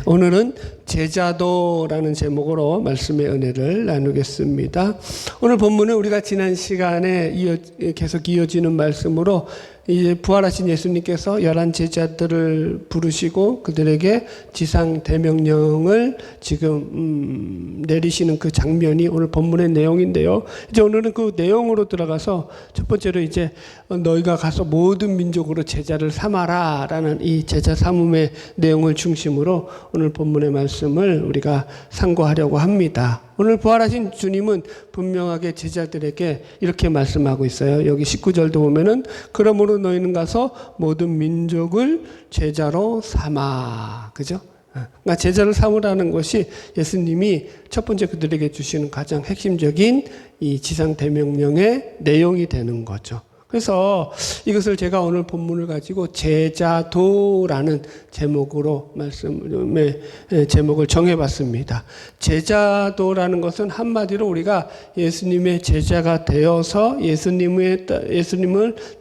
오늘은 제자도라는 제목으로 말씀의 은혜를 나누겠습니다. 오늘 본문은 우리가 지난 시간에 계속 이어지는 말씀으로 이제 부활하신 예수님께서 11 제자들을 부르시고 그들에게 지상 대명령을 지금 내리시는 그 장면이 오늘 본문의 내용인데요. 이제 오늘은 그 내용으로 들어가서 첫 번째로 이제 너희가 가서 모든 민족으로 제자를 삼아라라는 이 제자 삼음의 내용을 중심으로 오늘 본문의 말씀을 우리가 상고하려고 합니다. 오늘 부활하신 주님은 분명하게 제자들에게 이렇게 말씀하고 있어요. 여기 19절도 보면은 그러므로 너희는 가서 모든 민족을 제자로 삼아. 그죠? 그러니까 제자를 삼으라는 것이 예수님이 첫 번째 그들에게 주시는 가장 핵심적인 이 지상 대명령의 내용이 되는 거죠. 그래서 이것을 제가 오늘 본문을 가지고 제자도라는 제목으로 말씀의 제목을 정해봤습니다. 제자도라는 것은 한마디로 우리가 예수님의 제자가 되어서 예수님을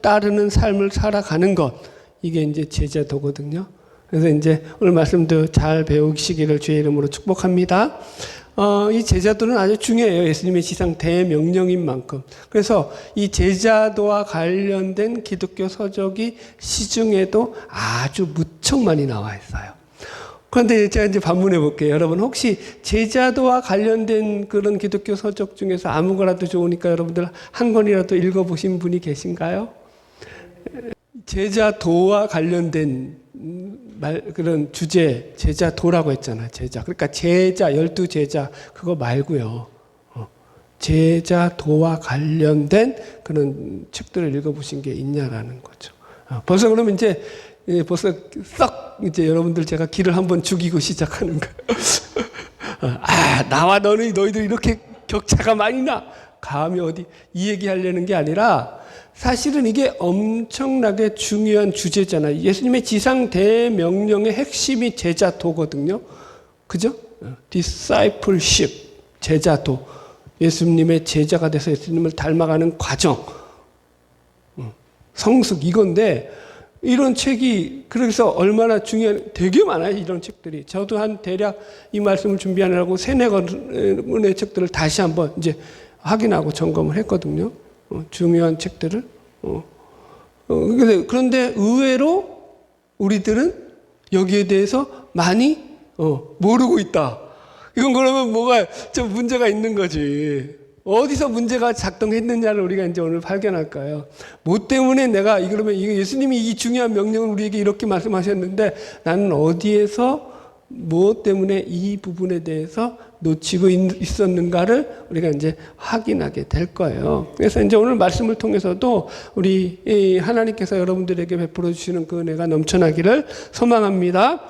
따르는 삶을 살아가는 것, 이게 이제 제자도거든요. 그래서 이제 오늘 말씀도 잘 배우시기를 주의 이름으로 축복합니다. 이 제자도는 아주 중요해요. 예수님의 지상 대명령인 만큼. 그래서 이 제자도와 관련된 기독교 서적이 시중에도 아주 무척 많이 나와 있어요. 그런데 제가 이제 반문해 볼게요. 여러분 혹시 제자도와 관련된 그런 기독교 서적 중에서 아무거나도 좋으니까 여러분들 한 권이라도 읽어보신 분이 계신가요? 제자도와 관련된 그런 주제, 제자도라고 했잖아, 제자. 그러니까 제자, 12제자, 그거 말고요. 제자도와 관련된 그런 책들을 읽어보신 게 있냐라는 거죠. 벌써 그러면 이제, 벌써 썩, 이제 여러분들 제가 기를 한번 죽이고 시작하는 거예요. 나와 너희들 이렇게 격차가 많이 나. 감히 어디, 이 얘기 하려는 게 아니라, 사실은 이게 엄청나게 중요한 주제잖아요. 예수님의 지상 대명령의 핵심이 제자도거든요. 그죠? discipleship, 제자도. 예수님의 제자가 돼서 예수님을 닮아가는 과정. 성숙, 이건데, 이런 책이, 그래서 얼마나 되게 많아요, 이런 책들이. 저도 한 대략 이 말씀을 준비하느라고 3-4권의 책들을 다시 한번 이제 확인하고 점검을 했거든요. 중요한 책들을. 그런데 의외로 우리들은 여기에 대해서 많이 모르고 있다. 이건 그러면 뭐가 좀 문제가 있는 거지. 어디서 문제가 작동했느냐를 우리가 이제 오늘 발견할 거예요. 뭐 때문에 내가 그러면 예수님이 이 중요한 명령을 우리에게 이렇게 말씀하셨는데 나는 어디에서 뭐 때문에 이 부분에 대해서 놓치고 있었는가를 우리가 이제 확인하게 될 거예요. 그래서 이제 오늘 말씀을 통해서도 우리 하나님께서 여러분들에게 베풀어 주시는 그 은혜가 넘쳐나기를 소망합니다.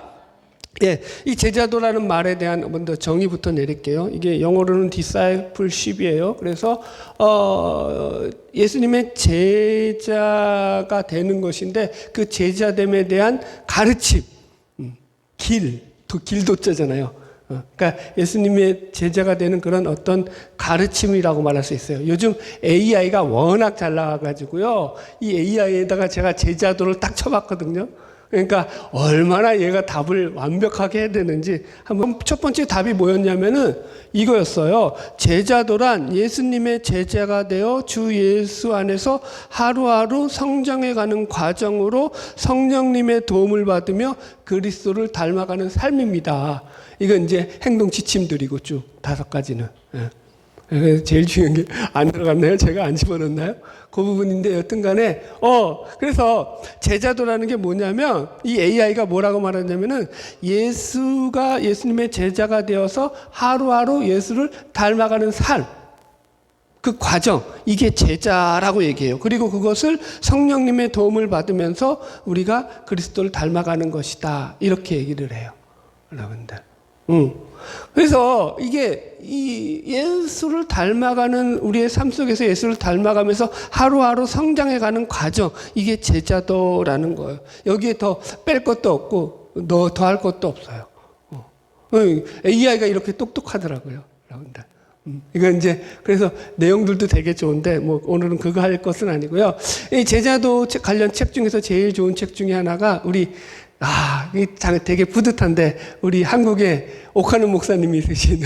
예, 이 제자도라는 말에 대한 먼저 정의부터 내릴게요. 이게 영어로는 discipleship이에요. 그래서 예수님의 제자가 되는 것인데 그 제자됨에 대한 가르침, 길도자잖아요. 그러니까 예수님의 제자가 되는 그런 어떤 가르침이라고 말할 수 있어요. 요즘 AI가 워낙 잘 나와가지고요. 이 AI에다가 제가 제자도를 딱 쳐봤거든요. 그러니까 얼마나 얘가 답을 완벽하게 해야 되는지 한번 첫 번째 답이 뭐였냐면은 이거였어요. 제자도란 예수님의 제자가 되어 주 예수 안에서 하루하루 성장해가는 과정으로 성령님의 도움을 받으며 그리스도를 닮아가는 삶입니다. 이건 이제 행동 지침들이고 쭉 5가지는. 제일 중요한 게 안 들어갔나요? 제가 안 집어넣나요? 그 부분인데 여튼 간에 그래서 제자도라는 게 뭐냐면 이 AI가 뭐라고 말하냐면은 예수가 예수님의 제자가 되어서 하루하루 예수를 닮아가는 삶, 그 과정, 이게 제자라고 얘기해요. 그리고 그것을 성령님의 도움을 받으면서 우리가 그리스도를 닮아가는 것이다, 이렇게 얘기를 해요, 여러분들. 그래서 이게 이 예수를 닮아가는 우리의 삶 속에서 예수를 닮아가면서 하루하루 성장해가는 과정, 이게 제자도라는 거예요. 여기에 더 뺄 것도 없고 더 할 것도 없어요. AI가 이렇게 똑똑하더라고요, 여러분들. 이건 이제 그래서 내용들도 되게 좋은데 뭐 오늘은 그거 할 것은 아니고요. 이 제자도 관련 책 중에서 제일 좋은 책 중에 하나가 우리 이 되게 뿌듯한데, 우리 한국에 옥하는 목사님이 쓰신,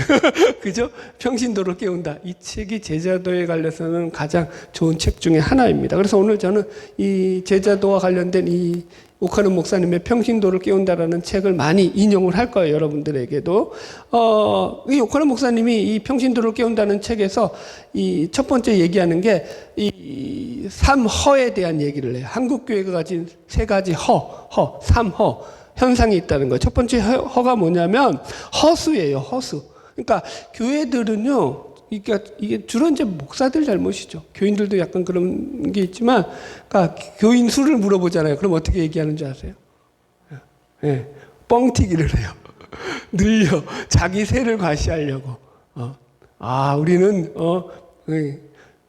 그죠? 평신도를 깨운다. 이 책이 제자도에 관련해서는 가장 좋은 책 중에 하나입니다. 그래서 오늘 저는 이 제자도와 관련된 이 옥하는 목사님의 평신도를 깨운다라는 책을 많이 인용을 할 거예요, 여러분들에게도. 이 옥하는 목사님이 이 평신도를 깨운다는 책에서 이 첫 번째 얘기하는 게 이 삼허에 대한 얘기를 해요. 한국교회가 가진 세 가지 삼허 현상이 있다는 거예요. 첫 번째 허가 뭐냐면 허수예요, 허수. 그러니까 교회들은요, 이게 주로 이제 목사들 잘못이죠. 교인들도 약간 그런 게 있지만, 그러니까 교인 수를 물어보잖아요. 그럼 어떻게 얘기하는 줄 아세요? 네, 뻥튀기를 해요. 늘려 자기 세를 과시하려고. 우리는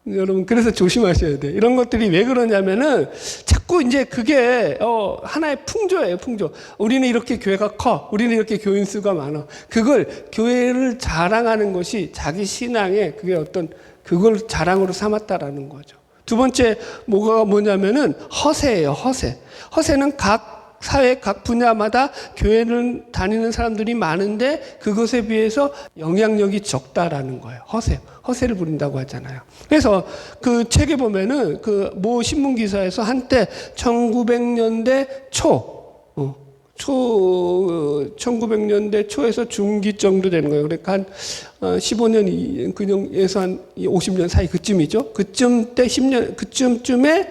여러분 그래서 조심하셔야 돼요. 이런 것들이 왜 그러냐면은 자꾸 이제 그게 하나의 풍조예요, 풍조. 우리는 이렇게 교회가 커, 우리는 이렇게 교인 수가 많아. 그걸 교회를 자랑하는 것이 자기 신앙의 그게 그걸 자랑으로 삼았다라는 거죠. 두 번째 뭐냐면은 허세예요, 허세. 허세는 각 사회 각 분야마다 교회를 다니는 사람들이 많은데 그것에 비해서 영향력이 적다라는 거예요. 허세를 부린다고 하잖아요. 그래서 그 책에 보면은 그 모 신문 기사에서 한때 1900년대 1900년대 초에서 중기 정도 되는 거예요. 그러니까 한 15년 근영에서 한 50년 사이 그쯤이죠. 그쯤 때 10년 그쯤에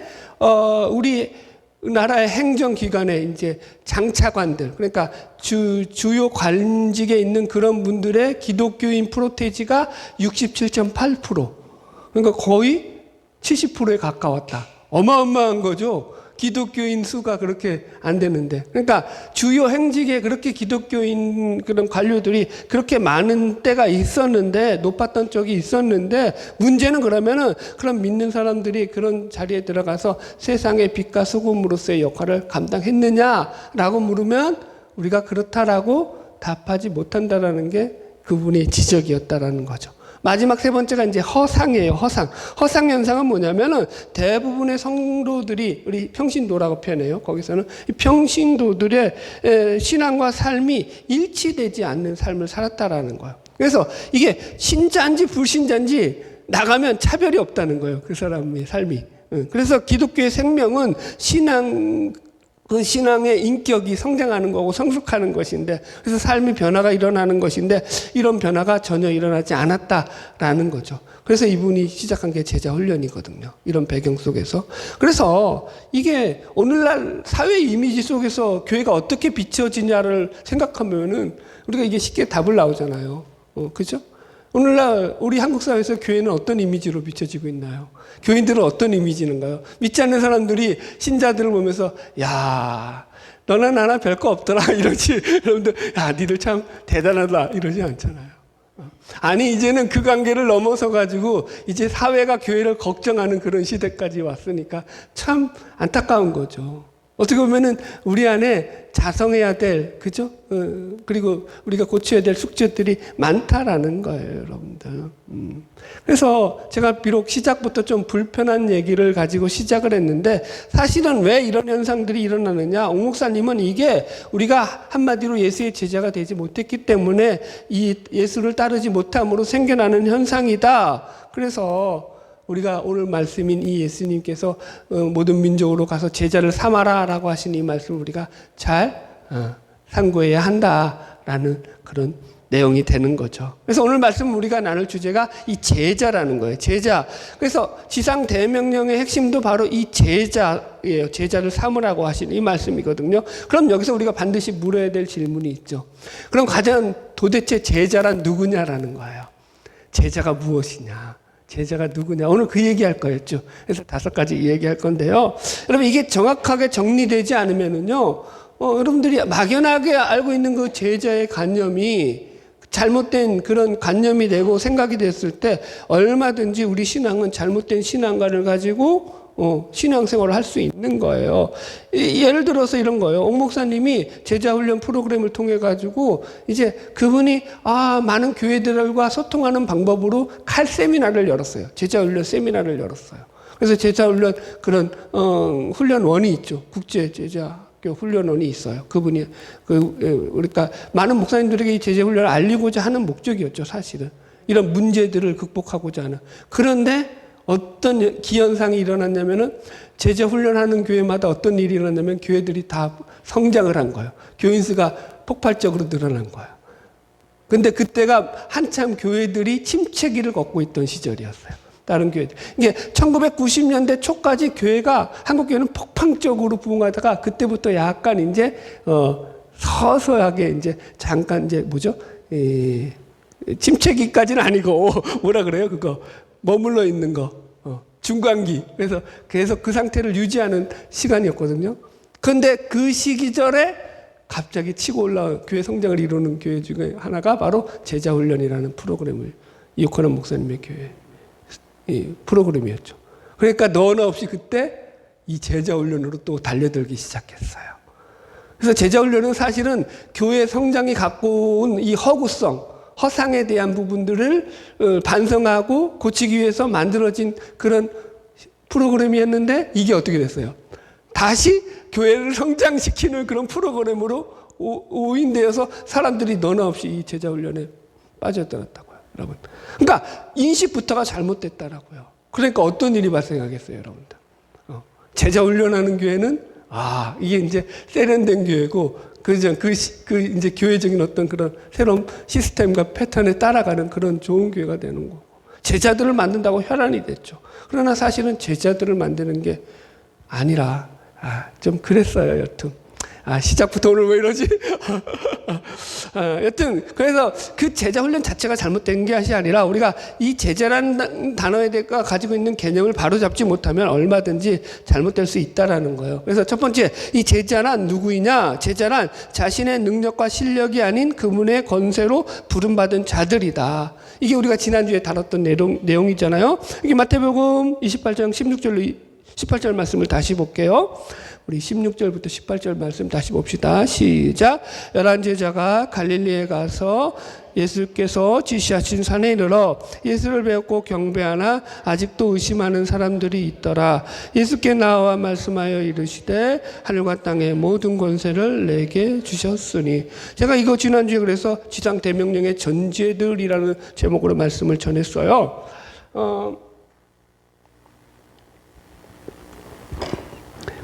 우리 나라의 행정기관에 이제 장차관들, 그러니까 주요 관직에 있는 그런 분들의 기독교인 프로테이지가 67.8%. 그러니까 거의 70%에 가까웠다. 어마어마한 거죠. 기독교인 수가 그렇게 안 되는데. 그러니까 주요 행직에 그렇게 기독교인 그런 관료들이 그렇게 많은 때가 있었는데, 높았던 쪽이 있었는데, 문제는 그러면은 그런 믿는 사람들이 그런 자리에 들어가서 세상의 빛과 소금으로서의 역할을 감당했느냐라고 물으면 우리가 그렇다라고 답하지 못한다라는 게 그분의 지적이었다라는 거죠. 마지막 세 번째가 이제 허상이에요, 허상. 허상 현상은 뭐냐면은 대부분의 성도들이, 우리 평신도라고 표현해요. 거기서는 이 평신도들의 신앙과 삶이 일치되지 않는 삶을 살았다라는 거예요. 그래서 이게 신자인지 불신자인지 나가면 차별이 없다는 거예요. 그 사람의 삶이. 그래서 기독교의 생명은 그 신앙의 인격이 성장하는 거고 성숙하는 것인데, 그래서 삶의 변화가 일어나는 것인데 이런 변화가 전혀 일어나지 않았다라는 거죠. 그래서 이분이 시작한 게 제자 훈련이거든요. 이런 배경 속에서. 그래서 이게 오늘날 사회 이미지 속에서 교회가 어떻게 비춰지냐를 생각하면은 우리가 이게 쉽게 답을 나오잖아요. 그죠? 오늘날 우리 한국 사회에서 교회는 어떤 이미지로 비춰지고 있나요? 교인들은 어떤 이미지인가요? 믿지 않는 사람들이 신자들을 보면서 야, 너나 나나 별거 없더라 이러지. 여러분들 야, 니들 참 대단하다 이러지 않잖아요. 아니 이제는 그 관계를 넘어서 가지고 이제 사회가 교회를 걱정하는 그런 시대까지 왔으니까 참 안타까운 거죠. 어떻게 보면은 우리 안에 자성해야 될, 그죠? 그리고 우리가 고쳐야 될 숙제들이 많다라는 거예요, 여러분들. 그래서 제가 비록 시작부터 좀 불편한 얘기를 가지고 시작을 했는데, 사실은 왜 이런 현상들이 일어나느냐? 옥 목사님은 이게 우리가 한마디로 예수의 제자가 되지 못했기 때문에 이 예수를 따르지 못함으로 생겨나는 현상이다. 그래서 우리가 오늘 말씀인 이 예수님께서 모든 민족으로 가서 제자를 삼아라 라고 하신 이 말씀을 우리가 잘 상고해야 한다라는 그런 내용이 되는 거죠. 그래서 오늘 말씀 우리가 나눌 주제가 이 제자라는 거예요. 제자. 그래서 지상 대명령의 핵심도 바로 이 제자예요. 제자를 삼으라고 하신 이 말씀이거든요. 그럼 여기서 우리가 반드시 물어야 될 질문이 있죠. 그럼 과연 도대체 제자란 누구냐라는 거예요. 제자가 무엇이냐? 제자가 누구냐? 오늘 그 얘기할 거였죠. 그래서 5가지 얘기할 건데요. 여러분 이게 정확하게 정리되지 않으면은요, 여러분들이 막연하게 알고 있는 그 제자의 관념이 잘못된 그런 관념이 되고 생각이 됐을 때 얼마든지 우리 신앙은 잘못된 신앙관을 가지고 신앙생활을 할 수 있는 거예요. 예를 들어서 이런 거예요. 옥 목사님이 제자훈련 프로그램을 통해 가지고 이제 그분이 많은 교회들과 소통하는 방법으로 칼 세미나를 열었어요. 제자훈련 세미나를 열었어요. 그래서 제자훈련 그런 훈련원이 있죠. 국제 제자 학교 훈련원이 있어요. 그분이 그러니까 많은 목사님들에게 이 제자 훈련을 알리고자 하는 목적이었죠, 사실은. 이런 문제들을 극복하고자 하는. 그런데 어떤 기현상이 일어났냐면은 제자 훈련하는 교회마다 어떤 일이 일어났냐면 교회들이 다 성장을 한 거예요. 교인 수가 폭발적으로 늘어난 거예요. 근데 그때가 한참 교회들이 침체기를 걷고 있던 시절이었어요. 다른 교회들. 이게 1990년대 초까지 교회가, 한국 교회는 폭발적으로 부흥하다가 그때부터 약간 이제, 서서하게 이제 잠깐 이제 뭐죠? 침체기까지는 아니고, 뭐라 그래요? 그거. 머물러 있는 거. 중간기. 그래서 계속 그 상태를 유지하는 시간이었거든요. 그런데 그 시기절에 갑자기 치고 올라온 교회 성장을 이루는 교회 중에 하나가 바로 제자훈련이라는 프로그램을, 이오커넌 목사님의 교회 프로그램이었죠. 그러니까 너나 없이 그때 이 제자훈련으로 또 달려들기 시작했어요. 그래서 제자훈련은 사실은 교회 성장이 갖고 온 이 허구성, 허상에 대한 부분들을 반성하고 고치기 위해서 만들어진 그런 프로그램이었는데 이게 어떻게 됐어요? 다시 교회를 성장시키는 그런 프로그램으로 오인되어서 사람들이 너나 없이 이 제자훈련에 빠져들었다고요, 여러분. 그러니까 인식부터가 잘못됐다라고요. 그러니까 어떤 일이 발생하겠어요, 여러분들? 제자훈련하는 교회는 이게 이제 세련된 교회고 이제 교회적인 어떤 그런 새로운 시스템과 패턴에 따라가는 그런 좋은 교회가 되는 거고, 제자들을 만든다고 혈안이 됐죠. 그러나 사실은 제자들을 만드는 게 아니라 좀 그랬어요, 여튼. 시작부터 오늘 왜 이러지? 여튼, 그래서 그 제자 훈련 자체가 잘못된 것이 아니라 우리가 이 제자라는 단어에 대해서 가지고 있는 개념을 바로잡지 못하면 얼마든지 잘못될 수 있다라는 거예요. 그래서 첫 번째, 이 제자란 누구이냐? 제자란 자신의 능력과 실력이 아닌 그분의 권세로 부름받은 자들이다. 이게 우리가 지난주에 다뤘던 내용이잖아요. 이게 마태복음 28장 18절 말씀을 다시 볼게요. 우리 16절부터 18절 말씀 다시 봅시다. 시작. 11제자가 갈릴리에 가서 예수께서 지시하신 산에 이르러 예수를 배웠고 경배하나 아직도 의심하는 사람들이 있더라. 예수께 나와 말씀하여 이르시되 하늘과 땅의 모든 권세를 내게 주셨으니. 제가 이거 지난주에 그래서 지상 대명령의 전제들이라는 제목으로 말씀을 전했어요.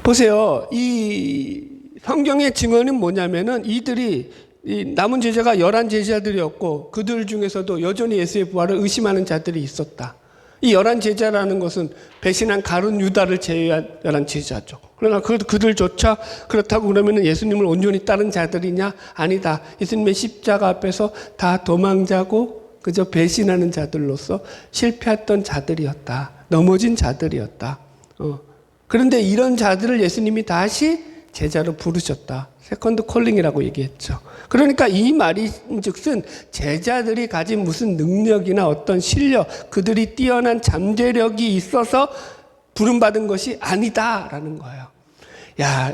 보세요. 이 성경의 증언은 뭐냐면은 이들이, 이 남은 제자가 11제자들이었고 그들 중에서도 여전히 예수의 부활을 의심하는 자들이 있었다. 이 11제자라는 것은 배신한 가룟 유다를 제외한 11제자죠. 그러나 그들조차 그렇다고 그러면은 예수님을 온전히 따른 자들이냐? 아니다. 예수님의 십자가 앞에서 다 도망자고 그저 배신하는 자들로서 실패했던 자들이었다. 넘어진 자들이었다. 그런데 이런 자들을 예수님이 다시 제자로 부르셨다. 세컨드 콜링이라고 얘기했죠. 그러니까 이 말이 즉슨 제자들이 가진 무슨 능력이나 어떤 실력, 그들이 뛰어난 잠재력이 있어서 부름받은 것이 아니다라는 거예요.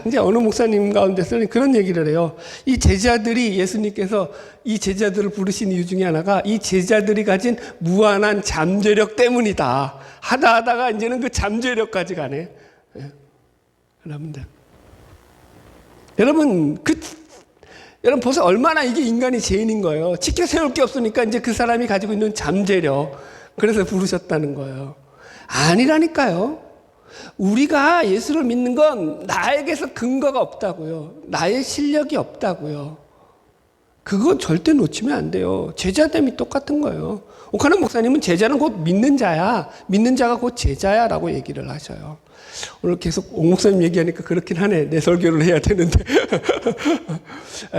이제 어느 목사님 가운데서는 그런 얘기를 해요. 이 제자들이, 예수님께서 이 제자들을 부르신 이유 중에 하나가 이 제자들이 가진 무한한 잠재력 때문이다. 하다가 이제는 그 잠재력까지 가네. 여러분 벌써 얼마나 이게 인간이 죄인인 거예요. 지켜 세울 게 없으니까 이제 그 사람이 가지고 있는 잠재력, 그래서 부르셨다는 거예요. 아니라니까요. 우리가 예수를 믿는 건 나에게서 근거가 없다고요. 나의 실력이 없다고요. 그거 절대 놓치면 안 돼요. 제자됨이 똑같은 거예요. 오카는 목사님은 제자는 곧 믿는 자야. 믿는 자가 곧 제자야 라고 얘기를 하셔요. 오늘 계속 옥 목사님 얘기하니까 그렇긴 하네. 내 설교를 해야 되는데.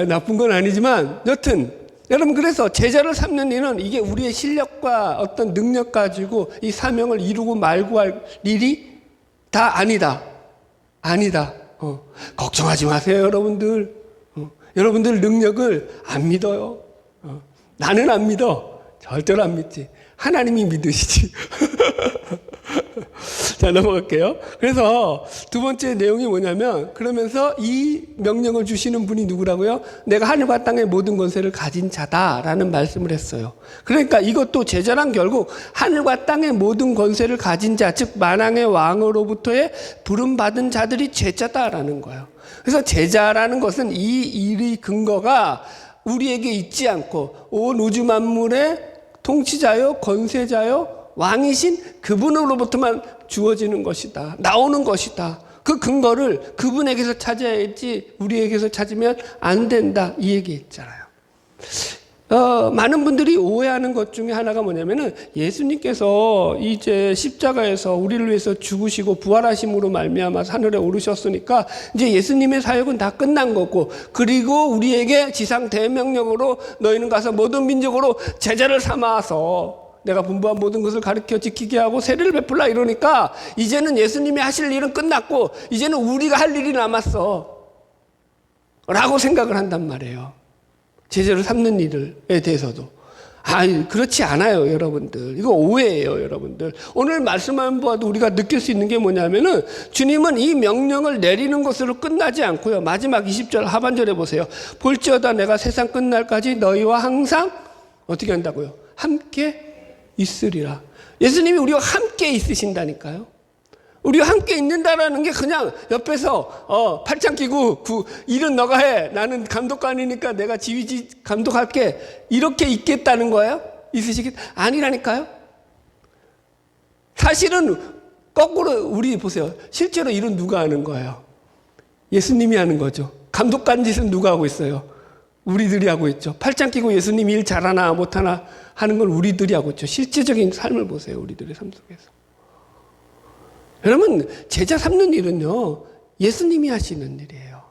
나쁜 건 아니지만 여튼 여러분, 그래서 제자를 삼는 일은 이게 우리의 실력과 어떤 능력 가지고 이 사명을 이루고 말고 할 일이 다 아니다. 걱정하지 마세요, 여러분들. 여러분들 능력을 안 믿어요. 나는 안 믿어. 절대로 안 믿지. 하나님이 믿으시지. 자, 넘어갈게요. 그래서 두 번째 내용이 뭐냐면, 그러면서 이 명령을 주시는 분이 누구라고요? 내가 하늘과 땅의 모든 권세를 가진 자다라는 말씀을 했어요. 그러니까 이것도 제자란 결국 하늘과 땅의 모든 권세를 가진 자, 즉 만왕의 왕으로부터의 부름받은 자들이 제자다라는 거예요. 그래서 제자라는 것은 이 일의 근거가 우리에게 있지 않고 온 우주 만물의 통치자요, 권세자요, 왕이신 그분으로부터만 주어지는 것이다. 나오는 것이다. 그 근거를 그분에게서 찾아야지 우리에게서 찾으면 안 된다. 이 얘기 있잖아요. 많은 분들이 오해하는 것 중에 하나가 뭐냐면은 예수님께서 이제 십자가에서 우리를 위해서 죽으시고 부활하심으로 말미암아 하늘에 오르셨으니까 이제 예수님의 사역은 다 끝난 거고, 그리고 우리에게 지상 대명령으로 너희는 가서 모든 민족으로 제자를 삼아서 내가 분부한 모든 것을 가르쳐 지키게 하고 세례를 베풀라 이러니까 이제는 예수님이 하실 일은 끝났고 이제는 우리가 할 일이 남았어 라고 생각을 한단 말이에요. 제자를 삼는 일에 대해서도. 그렇지 않아요, 여러분들. 이거 오해예요, 여러분들. 오늘 말씀만 보아도 우리가 느낄 수 있는 게 뭐냐면은 주님은 이 명령을 내리는 것으로 끝나지 않고요. 마지막 20절 하반절에 보세요. 볼지어다 내가 세상 끝날까지 너희와 항상 어떻게 한다고요? 함께 있으리라. 예수님이 우리와 함께 있으신다니까요. 우리와 함께 있는다라는 게 그냥 옆에서 팔짱 끼고 일은 너가 해. 나는 감독관이니까 내가 지휘지 감독할게. 이렇게 있겠다는 거예요? 있으시겠다? 아니라니까요. 사실은 거꾸로 우리 보세요. 실제로 일은 누가 하는 거예요? 예수님이 하는 거죠. 감독관 짓은 누가 하고 있어요? 우리들이 하고 있죠. 팔짱 끼고 예수님 일 잘하나 못하나 하는 걸 우리들이 하고 있죠. 실제적인 삶을 보세요. 우리들의 삶 속에서. 여러분, 제자 삼는 일은요, 예수님이 하시는 일이에요.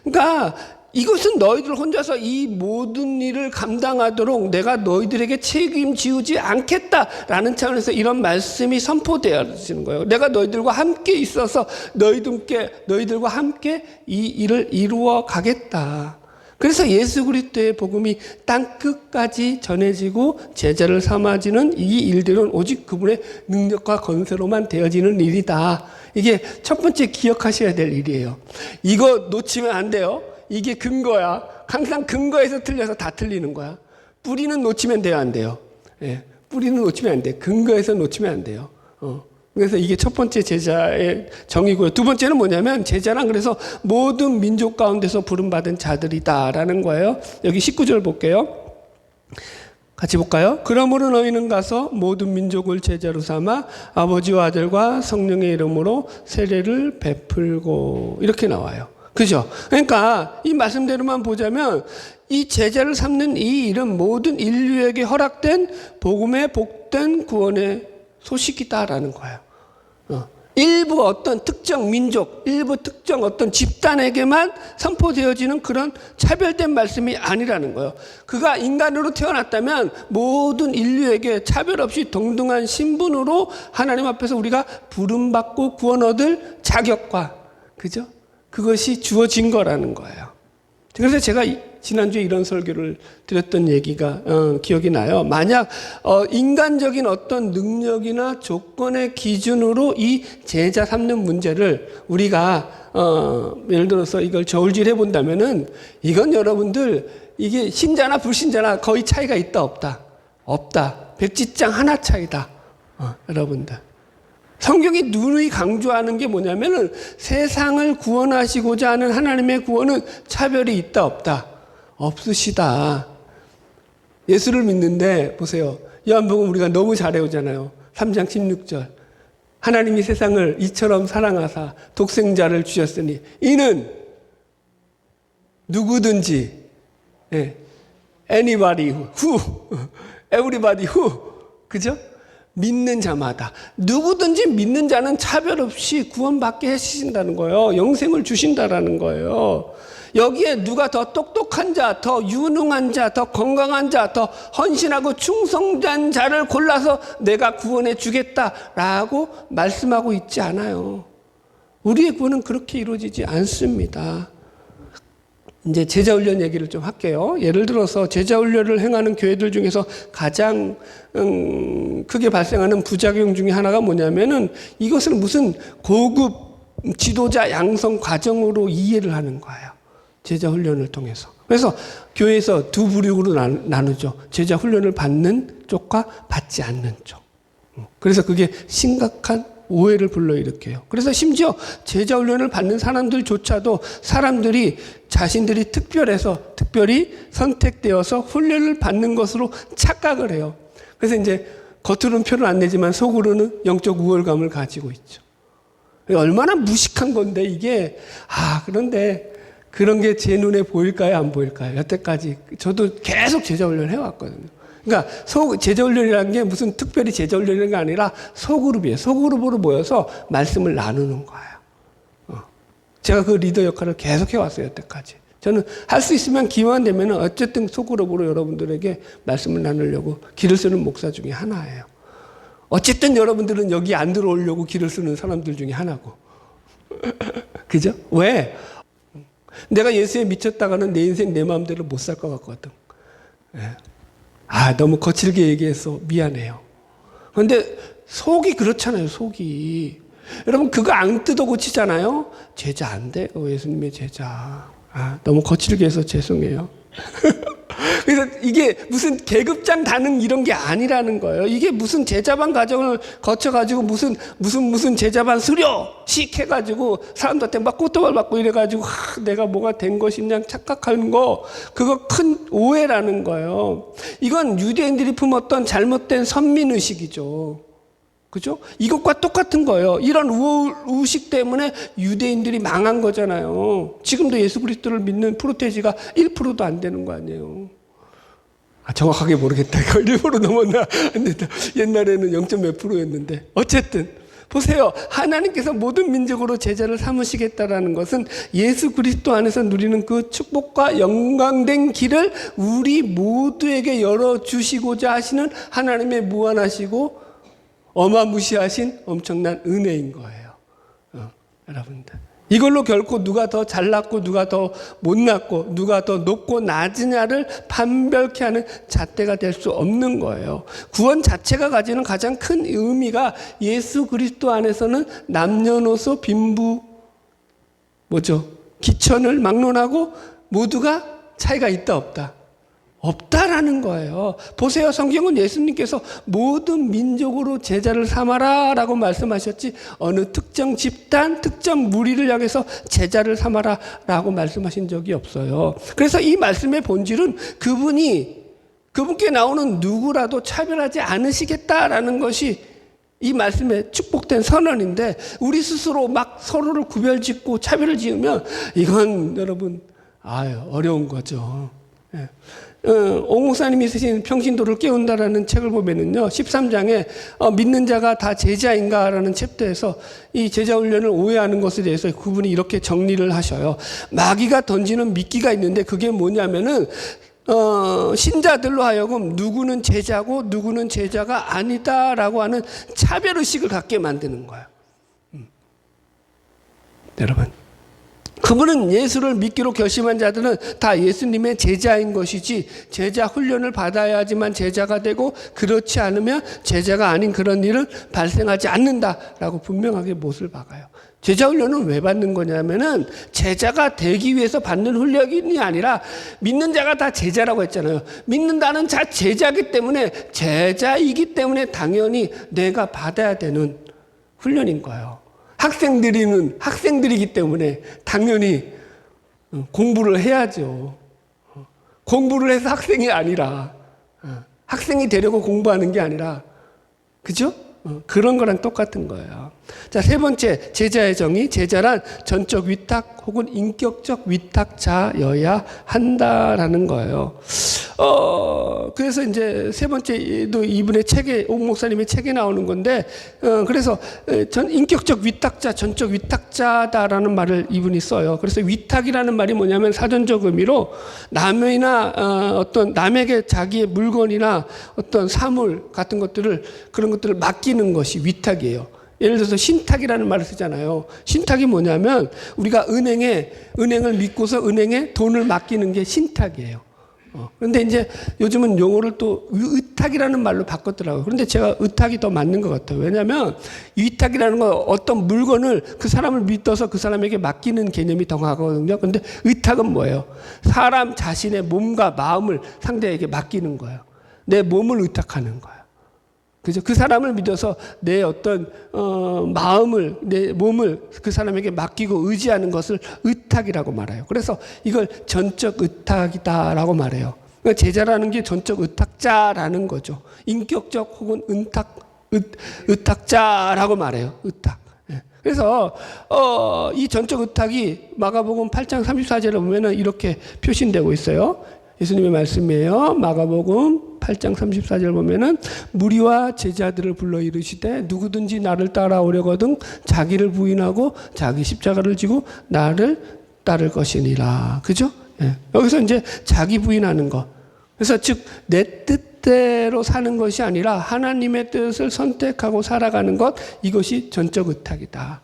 그러니까 이것은 너희들 혼자서 이 모든 일을 감당하도록 내가 너희들에게 책임지우지 않겠다라는 차원에서 이런 말씀이 선포되어지는 거예요. 내가 너희들과 함께 있어서 너희들과 함께 이 일을 이루어 가겠다. 그래서 예수 그리스도의 복음이 땅 끝까지 전해지고 제자를 삼아지는 이 일들은 오직 그분의 능력과 권세로만 되어지는 일이다. 이게 첫 번째 기억하셔야 될 일이에요. 이거 놓치면 안 돼요. 이게 근거야. 항상 근거에서 틀려서 다 틀리는 거야. 뿌리는 놓치면 돼요, 안 돼요? 예, 뿌리는 놓치면 안 돼. 근거에서 놓치면 안 돼요. 그래서 이게 첫 번째 제자의 정의고요. 두 번째는 뭐냐면 제자란 그래서 모든 민족 가운데서 부름받은 자들이다라는 거예요. 여기 19절 볼게요. 같이 볼까요? 그러므로 너희는 가서 모든 민족을 제자로 삼아 아버지와 아들과 성령의 이름으로 세례를 베풀고 이렇게 나와요. 그죠? 그러니까 이 말씀대로만 보자면 이 제자를 삼는 이 일은 모든 인류에게 허락된 복음의 복된 구원의 소식이다라는 거예요. 일부 어떤 특정 민족, 일부 특정 어떤 집단에게만 선포되어지는 그런 차별된 말씀이 아니라는 거예요. 그가 인간으로 태어났다면 모든 인류에게 차별 없이 동등한 신분으로 하나님 앞에서 우리가 부름받고 구원 얻을 자격과, 그죠? 그것이 주어진 거라는 거예요. 그래서 제가 지난주에 이런 설교를 드렸던 얘기가 기억이 나요. 만약 인간적인 어떤 능력이나 조건의 기준으로 이 제자 삼는 문제를 우리가 예를 들어서 이걸 저울질해 본다면은 이건 여러분들 이게 신자나 불신자나 거의 차이가 있다 없다? 없다. 백지장 하나 차이다. 여러분들. 성경이 누누이 강조하는 게 뭐냐면은 세상을 구원하시고자 하는 하나님의 구원은 차별이 있다 없다? 없으시다. 예수를 믿는데 보세요. 요한복음 우리가 너무 잘 외우잖아요. 3장 16절. 하나님이 세상을 이처럼 사랑하사 독생자를 주셨으니 이는 누구든지 anybody who everybody who 그죠? 믿는 자마다 누구든지 믿는 자는 차별 없이 구원받게 해주신다는 거예요. 영생을 주신다라는 거예요. 여기에 누가 더 똑똑한 자, 더 유능한 자, 더 건강한 자, 더 헌신하고 충성된 자를 골라서 내가 구원해 주겠다라고 말씀하고 있지 않아요. 우리의 구원은 그렇게 이루어지지 않습니다. 이제 제자 훈련 얘기를 좀 할게요. 예를 들어서 제자 훈련을 행하는 교회들 중에서 가장 크게 발생하는 부작용 중에 하나가 뭐냐면은 이것을 무슨 고급 지도자 양성 과정으로 이해를 하는 거예요. 제자 훈련을 통해서. 그래서 교회에서 두 부류로 나누죠. 제자 훈련을 받는 쪽과 받지 않는 쪽. 그래서 그게 심각한 오해를 불러일으켜요. 그래서 심지어 제자 훈련을 받는 사람들조차도 사람들이 자신들이 특별히 선택되어서 훈련을 받는 것으로 착각을 해요. 그래서 이제 겉으로는 표를 안 내지만 속으로는 영적 우월감을 가지고 있죠. 얼마나 무식한 건데 이게. 그런데 그런 게 제 눈에 보일까요, 안 보일까요? 여태까지 저도 계속 제자 훈련을 해왔거든요. 그러니까 제자 훈련이라는 게 무슨 특별히 제자 훈련이 아니라 소그룹이에요. 소그룹으로 모여서 말씀을 나누는 거예요. 제가 그 리더 역할을 계속 해왔어요, 여태까지. 저는 할 수 있으면 기회만 되면 어쨌든 소그룹으로 여러분들에게 말씀을 나누려고 길을 쓰는 목사 중에 하나예요. 어쨌든 여러분들은 여기 안 들어오려고 길을 쓰는 사람들 중에 하나고. 그죠? 왜? 내가 예수에 미쳤다가는 내 인생 내 마음대로 못 살 것 같거든. 너무 거칠게 얘기해서 미안해요. 그런데 속이 그렇잖아요, 속이. 여러분, 그거 안 뜯어 고치잖아요? 제자 안 돼요, 예수님의 제자. 너무 거칠게 해서 죄송해요. 그래서 이게 무슨 계급장 다능 이런 게 아니라는 거예요. 이게 무슨 제자반 과정을 거쳐가지고 무슨 제자반 수료식 해가지고 사람들한테 막 꽃다발 받고 이래가지고 내가 뭐가 된 것이냐 착각하는 거, 그거 큰 오해라는 거예요. 이건 유대인들이 품었던 잘못된 선민의식이죠. 그죠? 이것과 똑같은 거예요. 이런 우식 때문에 유대인들이 망한 거잖아요. 지금도 예수 그리스도를 믿는 프로테지가 1%도 안 되는 거 아니에요. 정확하게 모르겠다. 이거 1% 넘었나? 옛날에는 0. 몇 %였는데. 어쨌든 보세요. 하나님께서 모든 민족으로 제자를 삼으시겠다라는 것은 예수 그리스도 안에서 누리는 그 축복과 영광된 길을 우리 모두에게 열어주시고자 하시는 하나님의 무한하시고 어마무시하신 엄청난 은혜인 거예요. 여러분들. 이걸로 결코 누가 더 잘났고 누가 더 못났고 누가 더 높고 낮으냐를 판별케 하는 잣대가 될 수 없는 거예요. 구원 자체가 가지는 가장 큰 의미가 예수 그리스도 안에서는 남녀노소 빈부 기천을 막론하고 모두가 차이가 있다 없다? 없다라는 거예요. 보세요. 성경은 예수님께서 모든 민족으로 제자를 삼아라 라고 말씀하셨지 어느 특정 집단, 특정 무리를 향해서 제자를 삼아라 라고 말씀하신 적이 없어요. 그래서 이 말씀의 본질은 그분께 나오는 누구라도 차별하지 않으시겠다라는 것이 이 말씀의 축복된 선언인데, 우리 스스로 막 서로를 구별짓고 차별을 지으면 이건 여러분 어려운 거죠. 오 목사님이 쓰신 평신도를 깨운다라는 책을 보면은요, 13장에 믿는 자가 다 제자인가라는 챕터에서 이 제자 훈련을 오해하는 것에 대해서 그분이 이렇게 정리를 하셔요. 마귀가 던지는 미끼가 있는데 그게 뭐냐면은 신자들로 하여금 누구는 제자고 누구는 제자가 아니다라고 하는 차별의식을 갖게 만드는 거예요. 여러분, 그분은 예수를 믿기로 결심한 자들은 다 예수님의 제자인 것이지 제자 훈련을 받아야지만 제자가 되고 그렇지 않으면 제자가 아닌 그런 일은 발생하지 않는다라고 분명하게 못을 박아요. 제자 훈련은 왜 받는 거냐면은 제자가 되기 위해서 받는 훈련이 아니라, 믿는 자가 다 제자라고 했잖아요. 믿는다는 자 제자이기 때문에 당연히 내가 받아야 되는 훈련인 거예요. 학생들이기 때문에 당연히 공부를 해야죠. 공부를 해서 학생이 아니라, 학생이 되려고 공부하는 게 아니라, 그죠? 그런 거랑 똑같은 거예요. 자, 세 번째, 제자의 정의. 제자란 전적 위탁 혹은 인격적 위탁자여야 한다라는 거예요. 그래서 이제 세 번째도 이분의 책에, 옥 목사님의 책에 나오는 건데, 그래서 인격적 위탁자, 전적 위탁자다라는 말을 이분이 써요. 그래서 위탁이라는 말이 뭐냐면 사전적 의미로 남이나 어떤 남에게 자기의 물건이나 어떤 사물 같은 것들을, 그런 것들을 맡기는 것이 위탁이에요. 예를 들어서 신탁이라는 말을 쓰잖아요. 신탁이 뭐냐면 우리가 은행을 믿고서 은행에 돈을 맡기는 게 신탁이에요. 그런데 이제 요즘은 용어를 또 의탁이라는 말로 바꿨더라고요. 그런데 제가 의탁이 더 맞는 것 같아요. 왜냐하면 위탁이라는 건 어떤 물건을 그 사람을 믿어서 그 사람에게 맡기는 개념이 더 강하거든요. 그런데 의탁은 뭐예요? 사람 자신의 몸과 마음을 상대에게 맡기는 거예요. 내 몸을 의탁하는 거예요. 그죠? 그 사람을 믿어서 내 어떤 마음을, 내 몸을 그 사람에게 맡기고 의지하는 것을 의탁이라고 말해요. 그래서 이걸 전적 의탁이다라고 말해요. 그러니까 제자라는 게 전적 의탁자라는 거죠. 인격적 혹은 의탁자라고 말해요. 의탁. 그래서 이 전적 의탁이 마가복음 8장 34절에 보면은 이렇게 표시되고 있어요. 예수님의 말씀이에요. 마가복음 8장 34절 보면은 무리와 제자들을 불러 이르시되 누구든지 나를 따라오려거든 자기를 부인하고 자기 십자가를 지고 나를 따를 것이니라. 그죠? 예. 여기서 이제 자기 부인하는 것. 그래서 즉 내 뜻대로 사는 것이 아니라 하나님의 뜻을 선택하고 살아가는 것, 이것이 전적 의탁이다.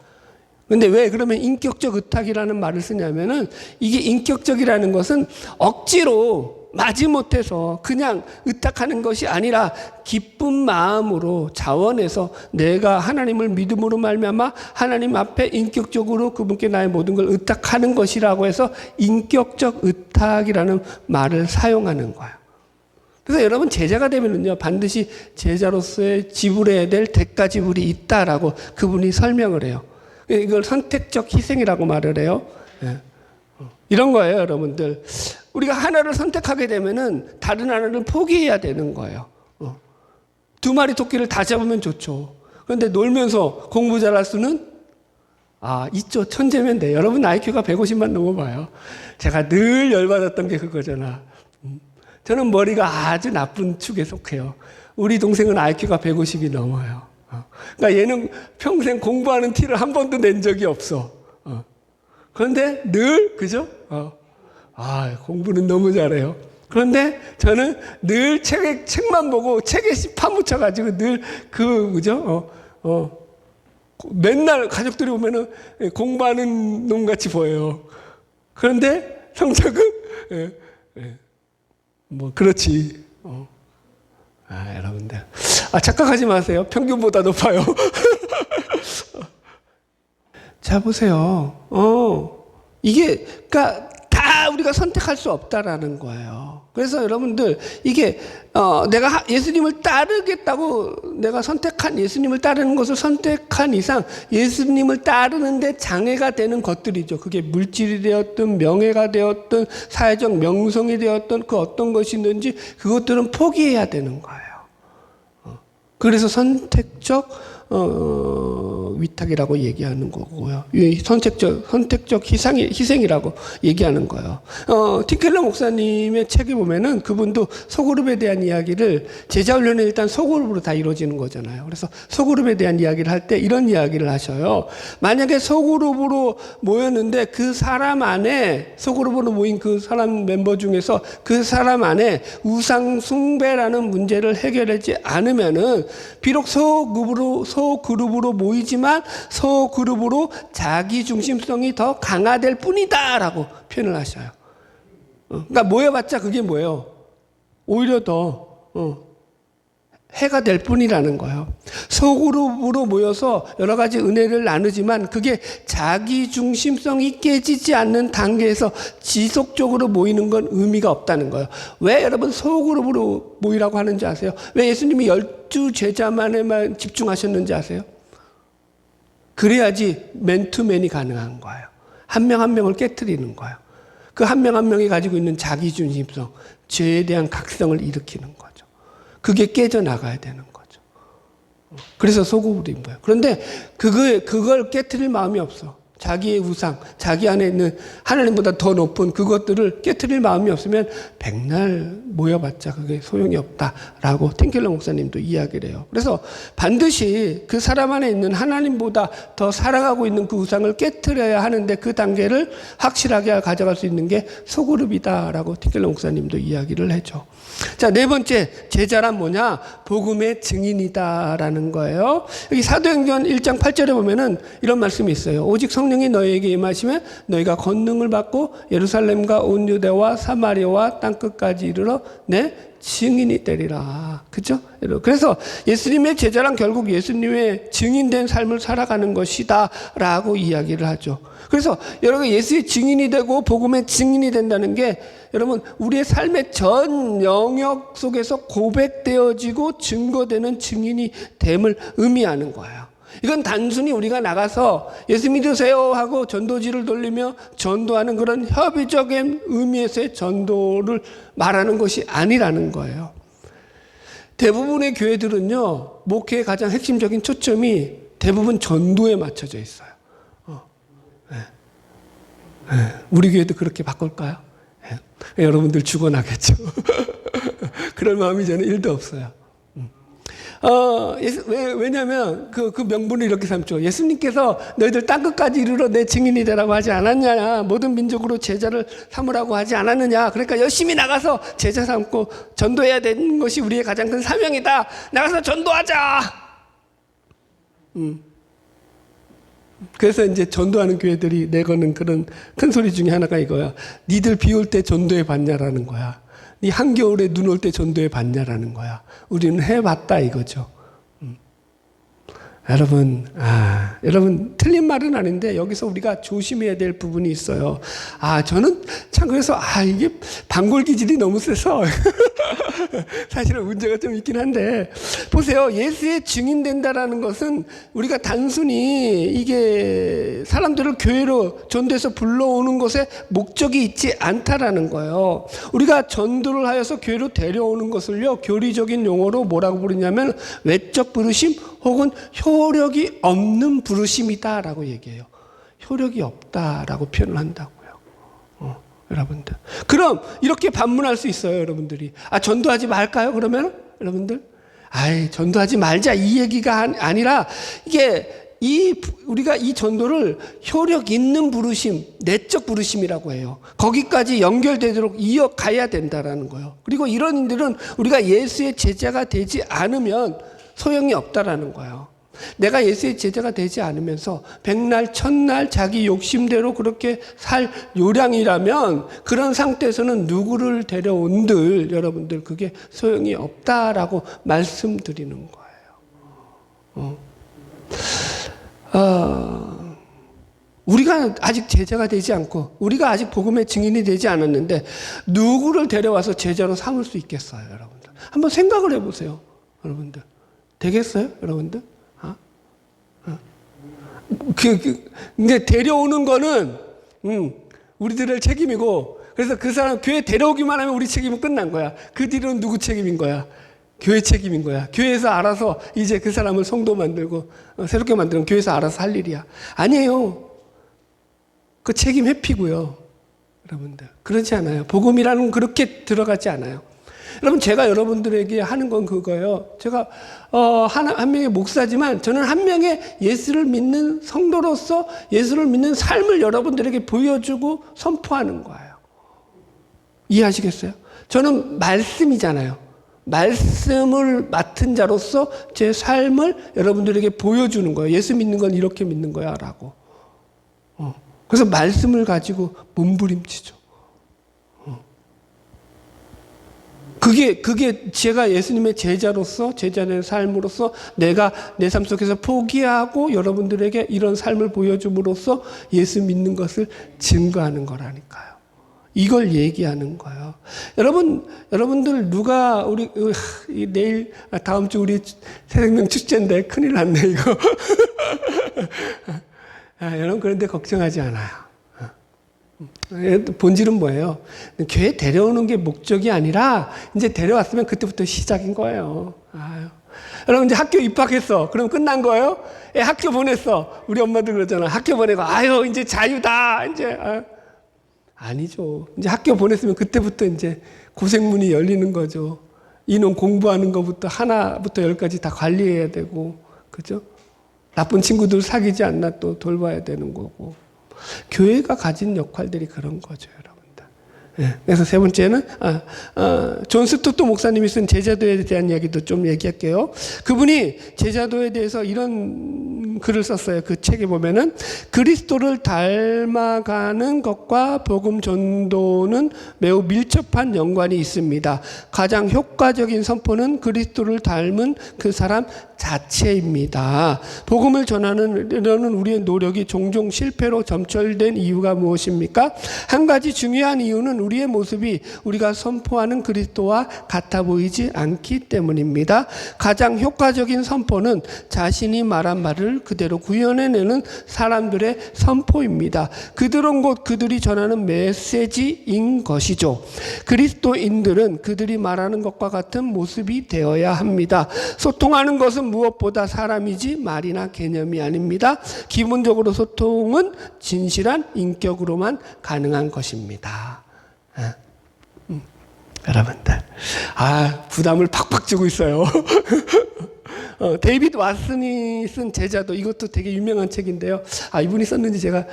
근데 왜 그러면 인격적 의탁이라는 말을 쓰냐면은 이게 인격적이라는 것은 억지로 마지못해서 그냥 의탁하는 것이 아니라 기쁜 마음으로 자원해서 내가 하나님을 믿음으로 말미암아 하나님 앞에 인격적으로 그분께 나의 모든 걸 의탁하는 것이라고 해서 인격적 의탁이라는 말을 사용하는 거예요. 그래서 여러분 제자가 되면은요 반드시 제자로서의 지불해야 될 대가 지불이 있다라고 그분이 설명을 해요. 이걸 선택적 희생이라고 말을 해요. 예. 이런 거예요, 여러분들. 우리가 하나를 선택하게 되면은 다른 하나를 포기해야 되는 거예요. 두 마리 토끼를 다 잡으면 좋죠. 그런데 놀면서 공부 잘할 수는 있죠. 천재면 돼. 여러분 IQ가 150만 넘어봐요. 제가 늘 열받았던 게 그거잖아. 저는 머리가 아주 나쁜 축에 속해요. 우리 동생은 IQ가 150이 넘어요. 그러니까 얘는 평생 공부하는 티를 한 번도 낸 적이 없어. 그런데 늘, 그죠? 공부는 너무 잘해요. 그런데 저는 늘 책만 보고 책에 파묻혀가지고 늘 그죠? 맨날 가족들이 오면은 공부하는 놈같이 보여요. 그런데 성적은, 그렇지. 여러분들. 착각하지 마세요. 평균보다 높아요. 자, 보세요. 이게, 그러니까 다 우리가 선택할 수 없다라는 거예요. 그래서 여러분들, 이게, 내가 예수님을 따르겠다고 내가 선택한 예수님을 따르는 것을 선택한 이상 예수님을 따르는데 장애가 되는 것들이죠. 그게 물질이 되었든 명예가 되었든 사회적 명성이 되었든 그 어떤 것이든지 그것들은 포기해야 되는 거예요. 그래서 선택적 위탁이라고 얘기하는 거고요. 선택적 희생이라고 얘기하는 거예요. 티켈러 목사님의 책에 보면은 그분도 소그룹에 대한 이야기를 제자 훈련은 일단 소그룹으로 다 이루어지는 거잖아요. 그래서 소그룹에 대한 이야기를 할 때 이런 이야기를 하셔요. 만약에 소그룹으로 모였는데 그 사람 안에 소그룹으로 모인 그 사람 멤버 중에서 그 사람 안에 우상 숭배라는 문제를 해결하지 않으면은 비록 소그룹으로 모이지만 소그룹으로 자기 중심성이 더 강화될 뿐이다라고 표현을 하셔요. 그러니까 모여봤자 그게 뭐예요? 오히려 더 해가 될 뿐이라는 거예요. 소그룹으로 모여서 여러 가지 은혜를 나누지만 그게 자기 중심성이 깨지지 않는 단계에서 지속적으로 모이는 건 의미가 없다는 거예요. 왜 여러분 소그룹으로 모이라고 하는지 아세요? 왜 예수님이 12제자만에만 집중하셨는지 아세요? 그래야지 맨투맨이 가능한 거예요. 한 명 한 명을 깨트리는 거예요. 그 한 명 한 명이 가지고 있는 자기중심성, 죄에 대한 각성을 일으키는 거죠. 그게 깨져나가야 되는 거죠. 그래서 소그룹인 거예요. 그런데 그걸 깨트릴 마음이 없어. 자기의 우상, 자기 안에 있는 하나님보다 더 높은 그것들을 깨트릴 마음이 없으면 백날 모여봤자 그게 소용이 없다라고 팀켈러 목사님도 이야기를 해요. 그래서 반드시 그 사람 안에 있는 하나님보다 더 살아가고 있는 그 우상을 깨트려야 하는데 그 단계를 확실하게 가져갈 수 있는 게 소그룹이다라고 팀켈러 목사님도 이야기를 해줘. 자, 네 번째, 제자란 뭐냐? 복음의 증인이다라는 거예요. 여기 사도행전 1장 8절에 보면은 이런 말씀이 있어요. 오직 성령이 너희에게 임하시면 너희가 권능을 받고 예루살렘과 온 유대와 사마리아와 땅끝까지 이르러 내 증인이 되리라. 그죠? 그래서 예수님의 제자란 결국 예수님의 증인된 삶을 살아가는 것이다 라고 이야기를 하죠. 그래서 여러분 예수의 증인이 되고 복음의 증인이 된다는 게 여러분 우리의 삶의 전 영역 속에서 고백되어지고 증거되는 증인이 됨을 의미하는 거예요. 이건 단순히 우리가 나가서 예수 믿으세요 하고 전도지를 돌리며 전도하는 그런 협의적인 의미에서의 전도를 말하는 것이 아니라는 거예요. 대부분의 교회들은요, 목회의 가장 핵심적인 초점이 대부분 전도에 맞춰져 있어요. 우리 교회도 그렇게 바꿀까요? 여러분들 죽어나겠죠. 그럴 마음이 저는 1도 없어요. 왜냐면 그 명분을 이렇게 삼죠. 예수님께서 너희들 땅끝까지 이르러 내 증인이 되라고 하지 않았냐. 모든 민족으로 제자를 삼으라고 하지 않았느냐. 그러니까 열심히 나가서 제자 삼고 전도해야 되는 것이 우리의 가장 큰 사명이다. 나가서 전도하자. 그래서 이제 전도하는 교회들이 내거는 그런 큰 소리 중에 하나가 이거야. 니들 비 올 때 전도해 봤냐라는 거야. 니 한겨울에 눈 올 때 전도해 봤냐라는 거야. 우리는 해봤다 이거죠. 여러분 틀린 말은 아닌데 여기서 우리가 조심해야 될 부분이 있어요. 저는 참 그래서 이게 반골 기질이 너무 세서 사실은 문제가 좀 있긴 한데 보세요. 예수의 증인된다라는 것은 우리가 단순히 이게 사람들을 교회로 전도해서 불러오는 것에 목적이 있지 않다라는 거예요. 우리가 전도를 하여서 교회로 데려오는 것을요, 교리적인 용어로 뭐라고 부르냐면 외적 부르심 혹은 효력이 없는 부르심이다라고 얘기해요. 효력이 없다라고 표현을 한다고요. 여러분들. 그럼 이렇게 반문할 수 있어요, 여러분들이. 전도하지 말까요? 그러면 여러분들, 전도하지 말자 이 얘기가 아니라 이게 우리가 이 전도를 효력 있는 부르심, 내적 부르심이라고 해요. 거기까지 연결되도록 이어가야 된다라는 거예요. 그리고 이런 일들은 우리가 예수의 제자가 되지 않으면 소용이 없다라는 거예요. 내가 예수의 제자가 되지 않으면서 백날 천날 자기 욕심대로 그렇게 살 요량이라면 그런 상태에서는 누구를 데려온들 여러분들 그게 소용이 없다라고 말씀드리는 거예요. 우리가 아직 제자가 되지 않고 우리가 아직 복음의 증인이 되지 않았는데 누구를 데려와서 제자로 삼을 수 있겠어요, 여러분들? 한번 생각을 해보세요, 여러분들. 되겠어요, 여러분들? 근데 데려오는 거는 우리들의 책임이고, 그래서 그 사람 교회 데려오기만 하면 우리 책임은 끝난 거야. 그 뒤로는 누구 책임인 거야? 교회 책임인 거야. 교회에서 알아서 이제 그 사람을 성도 만들고 새롭게 만들면 교회에서 알아서 할 일이야. 아니에요. 그 책임 회피고요, 여러분들. 그렇지 않아요. 복음이라는 건 그렇게 들어가지 않아요. 여러분, 제가 여러분들에게 하는 건 그거예요. 제가 한 명의 목사지만 저는 한 명의 예수를 믿는 성도로서 예수를 믿는 삶을 여러분들에게 보여주고 선포하는 거예요. 이해하시겠어요? 저는 말씀이잖아요. 말씀을 맡은 자로서 제 삶을 여러분들에게 보여주는 거예요. 예수 믿는 건 이렇게 믿는 거야 라고. 그래서 말씀을 가지고 몸부림치죠. 그게 제가 예수님의 제자로서 제자의 삶으로서 내가 내 삶 속에서 포기하고 여러분들에게 이런 삶을 보여줌으로써 예수 믿는 것을 증거하는 거라니까요. 이걸 얘기하는 거예요. 여러분들 누가 내일 다음 주 우리 새생명 축제인데 큰일 났네 이거. 여러분 그런데 걱정하지 않아요. 본질은 뭐예요? 교회 데려오는 게 목적이 아니라 이제 데려왔으면 그때부터 시작인 거예요. 아유. 여러분 이제 학교 입학했어. 그럼 끝난 거예요? 예, 학교 보냈어. 우리 엄마들 그러잖아. 학교 보내고 아유 이제 자유다. 이제 아니죠. 이제 학교 보냈으면 그때부터 이제 고생문이 열리는 거죠. 인원 공부하는 것부터 하나부터 열까지 다 관리해야 되고, 그죠? 나쁜 친구들 사귀지 않나 또 돌봐야 되는 거고. 교회가 가진 역할들이 그런 거죠, 여러분들. 예, 그래서 세 번째는 존 스토트 목사님이 쓴 제자도에 대한 이야기도 좀 얘기할게요. 그분이 제자도에 대해서 이런 글을 썼어요. 그 책에 보면은 그리스도를 닮아가는 것과 복음 전도는 매우 밀접한 연관이 있습니다. 가장 효과적인 선포는 그리스도를 닮은 그 사람 자체입니다. 복음을 전하는 우리의 노력이 종종 실패로 점철된 이유가 무엇입니까? 한 가지 중요한 이유는 우리의 모습이 우리가 선포하는 그리스도와 같아 보이지 않기 때문입니다. 가장 효과적인 선포는 자신이 말한 말을 그대로 구현해내는 사람들의 선포입니다. 그들은 곧 그들이 전하는 메시지인 것이죠. 그리스도인들은 그들이 말하는 것과 같은 모습이 되어야 합니다. 소통하는 것은 무엇보다 사람이지 말이나 개념이 아닙니다. 기본적으로 소통은 진실한 인격으로만 가능한 것입니다. 여러분들, 부담을 팍팍 주고 있어요. 데이비드 왓슨이 쓴 제자도, 이것도 되게 유명한 책인데요. 이분이 썼는지 제가,